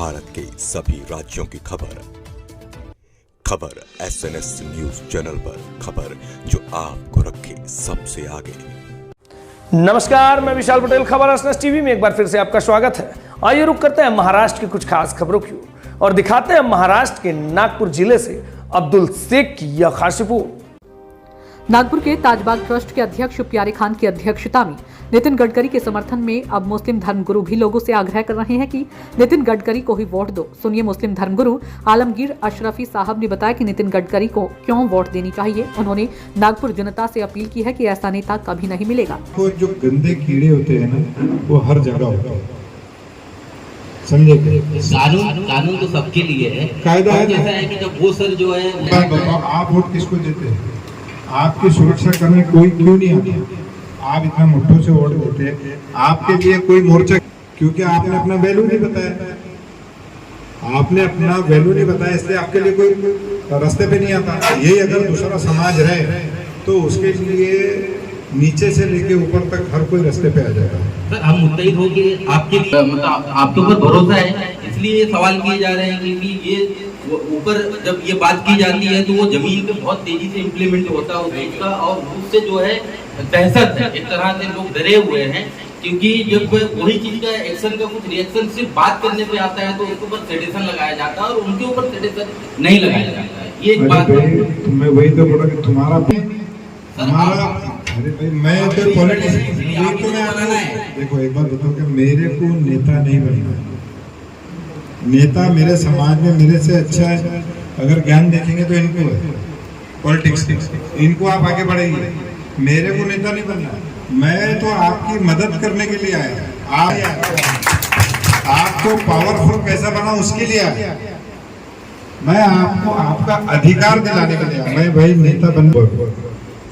भारत के सभी राज्यों की खबर SNS न्यूज चैनल पर, खबर जो आपको रखे सबसे आगे। नमस्कार, मैं विशाल पटेल, खबर SNS टीवी में एक बार फिर से आपका स्वागत है। आइए रुक करते हैं महाराष्ट्र की कुछ खास खबरों की और दिखाते हैं महाराष्ट्र के नागपुर जिले से अब्दुल शेख की यह खास रिपोर्ट। नागपुर के ताजबाग ट्रस्ट के अध्यक्ष प्यारे खान की अध्यक्षता में नितिन गडकरी के समर्थन में अब मुस्लिम धर्मगुरु भी लोगों से आग्रह कर रहे हैं कि नितिन गडकरी को ही वोट दो। सुनिए मुस्लिम धर्मगुरु आलमगीर अशरफी साहब ने बताया कि नितिन गडकरी को क्यों वोट देनी चाहिए। उन्होंने नागपुर जनता से अपील की है कि ऐसा नेता कभी नहीं मिलेगा। तो जो गंदे कीड़े होते हैं ना, वो हर जगह होते हैं, समझे? कानून तो सबके लिए है, कायदा है। जैसा है कि जब वो सर जो है, आप वोट किसको देते हैं? आपकी सुरक्षा करने कोई क्यों नहीं आता? आप इतना मुट्ठों से वोट देते हैं, आपके लिए कोई मोर्चा, क्योंकि आपने अपना वैल्यू नहीं बताया। आपने अपना वैल्यू नहीं बताया, इसलिए आपके लिए कोई रास्ते पे नहीं आता। यही अगर दूसरा समाज रहे तो उसके लिए नीचे से लेके ऊपर तक हर कोई रास्ते पे आ जाएगा। सर हम मुत्तहिद हो कि आपके लिए मतलब आपके ऊपर भरोसा है, इसलिए सवाल किए जा रहे हैं कि ये ऊपर जब ये बात की जाती है तो वो जमीन पे बहुत तेजी से इम्प्लीमेंट होता है उस देश का, और उससे जो है दहशत है, एक तरह से लोग डरे हुए हैं, क्योंकि जब वही चीज का एक्शन का कुछ रिएक्शन सिर्फ बात करने पे आता है तो उनके ऊपर सेडिशन लगाया जाता है और उनके ऊपर सेडिशन नहीं लगाया जाता है। ये एक बात है। मैं वही तो बोला कि तुम्हारा अरे भाई, मैं तो पॉलिटिशियन, देखो एक बात बताओ कि मेरे को नेता नहीं बनना है। नेता मेरे समाज में मेरे से अच्छा है, अगर ज्ञान देखेंगे तो इनको है, पॉलिटिक्स इनको आप आगे बढ़ेंगे। मेरे को नेता नहीं बनना है, मैं तो आपकी मदद करने के लिए आया। आपको पावरफुल कैसा बना उसके लिए आया। मैं आपको आपका अधिकार दिलाने के लिए आया। मैं भाई नेता बन,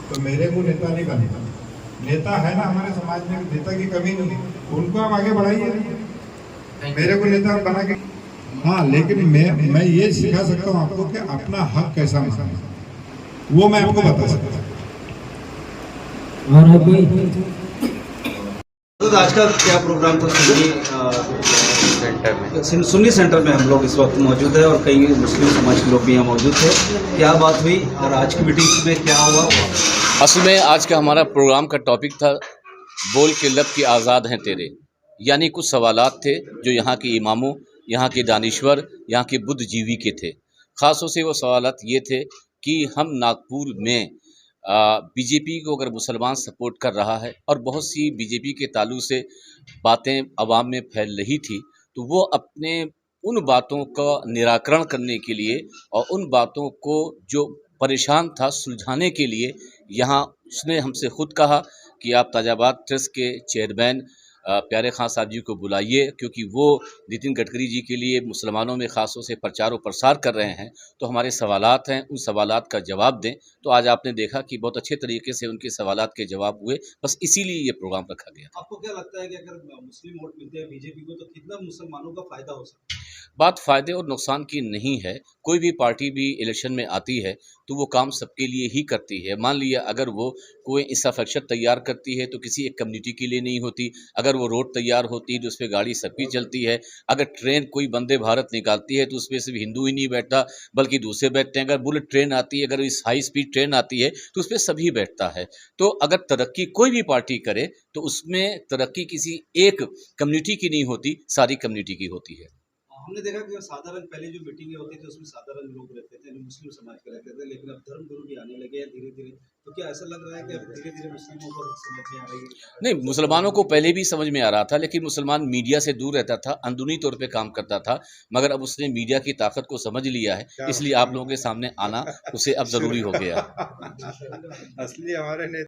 तो मेरे को नेता नहीं बनना। नेता है ना हमारे समाज में, नेता की कमी नहीं, उनको आप आगे बढ़ाइए। मेरे को नेता बना के, हाँ, लेकिन मैं ये सिखा सकता हूँ आपको कि अपना हक कैसा मांगना, वो मैं आपको बता सकता हूँ। तो आज का क्या प्रोग्राम था? सुन्नी सेंटर में हम लोग इस वक्त मौजूद है और कई मुस्लिम समाज के लोग भी यहाँ मौजूद थे। क्या बात हुई और आज की मीटिंग में क्या हुआ? असल में आज का हमारा प्रोग्राम का टॉपिक था बोल के लब की आज़ाद हैं तेरे, यानी कुछ सवालात थे जो यहाँ के इमामों, यहाँ के दानिश्वर, यहाँ के बुद्धिजीवी के थे। ख़ासतौर से वो सवालात ये थे कि हम नागपुर में बीजेपी को अगर मुसलमान सपोर्ट कर रहा है और बहुत सी बीजेपी के ताल्लुक से बातें अवाम में फैल रही थी, तो वो अपने उन बातों का निराकरण करने के लिए और उन बातों को जो परेशान था सुलझाने के लिए यहाँ उसने हमसे खुद कहा कि आप ताजाबाद ट्रस्ट के चेयरमैन प्यारे खान साहब जी को बुलाइए, क्योंकि वो नितिन गडकरी जी के लिए मुसलमानों में ख़ासतौर से प्रचार और प्रसार कर रहे हैं, तो हमारे सवालात हैं, उन सवालात का जवाब दें। तो आज आपने देखा कि बहुत अच्छे तरीके से उनके सवालात के जवाब हुए, बस इसीलिए ये प्रोग्राम रखा गया। आपको क्या लगता है कि अगर मुस्लिम वोट मिलते हैं बीजेपी को तो कितना मुसलमानों का फायदा हो सकता है? बात फ़ायदे और नुकसान की नहीं है। कोई भी पार्टी भी इलेक्शन में आती है तो वो काम सबके लिए ही करती है। मान लिया अगर वो कोई इंफ्रास्ट्रक्चर तैयार करती है तो किसी एक कम्युनिटी के लिए नहीं होती। अगर वो रोड तैयार होती है तो उस पर गाड़ी सबकी चलती है। अगर ट्रेन कोई वंदे भारत निकालती है तो उसमें सिर्फ हिंदू ही नहीं बैठता बल्कि दूसरे बैठते हैं। अगर बुलेट ट्रेन आती है, अगर इस हाई स्पीड ट्रेन आती है तो उस पर सभी बैठता है। तो अगर तरक्की कोई भी पार्टी करे तो उसमें तरक्की किसी एक कम्युनिटी की नहीं होती, सारी कम्युनिटी की होती है। हमने देखा कि साधारण पहले जो मीटिंगें होती थी उसमें साधारण लोग रहते थे, मुस्लिम समाज के रहते थे, लेकिन अब धर्मगुरु भी आने लगे हैं धीरे धीरे। तो क्या ऐसा लग रहा है कि अब धीरे धीरे मुस्लिमों को समझ में आ रही है? नहीं, मुसलमानों को पहले भी समझ में आ रहा था, लेकिन मुसलमान मीडिया से दूर रहता था, अंदरूनी तौर पे काम करता था। मगर अब उसने मीडिया की ताकत को समझ लिया है, इसलिए आप लोगों के सामने आना उसे अब ज़रूरी हो गया। असली हमारे